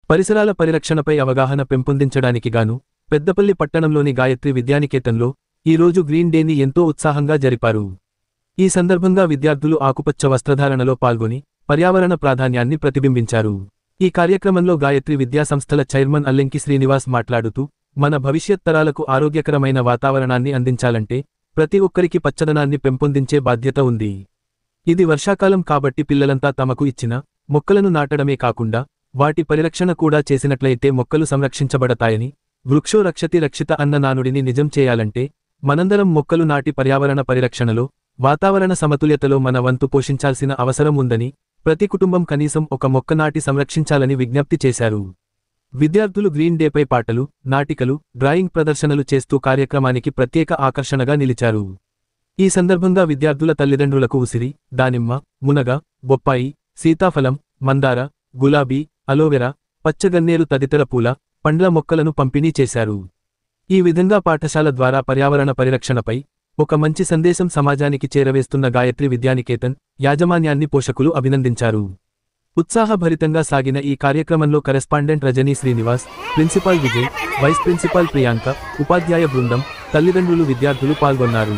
పరిసరాల పరిరక్షణపై అవగాహన పెంపొందించడానికి గాను పెద్దపల్లి పట్టణంలోని గాయత్రి విద్యానికేతన్లో ఈరోజు గ్రీన్ డేని ఎంతో ఉత్సాహంగా జరిపారు. ఈ సందర్భంగా విద్యార్థులు ఆకుపచ్చ వస్త్రధారణలో పాల్గొని పర్యావరణ ప్రాధాన్యాన్ని ప్రతిబింబించారు. ఈ కార్యక్రమంలో గాయత్రి విద్యాసంస్థల చైర్మన్ అల్లెంకి శ్రీనివాస్ మాట్లాడుతూ, మన భవిష్యత్ తరాలకు ఆరోగ్యకరమైన వాతావరణాన్ని అందించాలంటే ప్రతి ఒక్కరికి పచ్చదనాన్ని పెంపొందించే బాధ్యత ఉంది. ఇది వర్షాకాలం కాబట్టి పిల్లలంతా తమకు ఇచ్చిన మొక్కలను నాటడమే కాకుండా వాటి పరిరక్షణ కూడా చేసినట్లయితే మొక్కలు సంరక్షించబడతాయని, వృక్షో రక్షతి రక్షిత అన్న నానుడిని నిజం చేయాలంటే మనందరం మొక్కలు నాటి పర్యావరణ పరిరక్షణలో, వాతావరణ సమతుల్యతలో మన వంతు పోషించాల్సిన అవసరం ఉందని, ప్రతి కుటుంబం కనీసం ఒక మొక్క నాటి సంరక్షించాలని విజ్ఞప్తి చేశారు. విద్యార్థులు గ్రీన్ డేపై పాటలు, నాటికలు, డ్రాయింగ్ ప్రదర్శనలు చేస్తూ కార్యక్రమానికి ప్రత్యేక ఆకర్షణగా నిలిచారు. ఈ సందర్భంగా విద్యార్థుల తల్లిదండ్రులకు ఉసిరి, దానిమ్మ, మునగ, బొప్పాయి, సీతాఫలం, మందార, గులాబీ, అలోవెరా, పచ్చగన్నేరు తదితర పూల, పండ్ల మొక్కలను పంపిణీ చేశారు. ఈ విధంగా పాఠశాల ద్వారా పర్యావరణ పరిరక్షణపై ఒక మంచి సందేశం సమాజానికి చేరవేస్తున్న గాయత్రి విద్యానికేతన్ యాజమాన్యాన్ని పోషకులు అభినందించారు. ఉత్సాహభరితంగా సాగిన ఈ కార్యక్రమంలో correspondent Rajani Srinivas, principal Vijay, vice principal Priyanka, ఉపాధ్యాయ బృందం, తల్లిదండ్రులు, విద్యార్థులు పాల్గొన్నారు.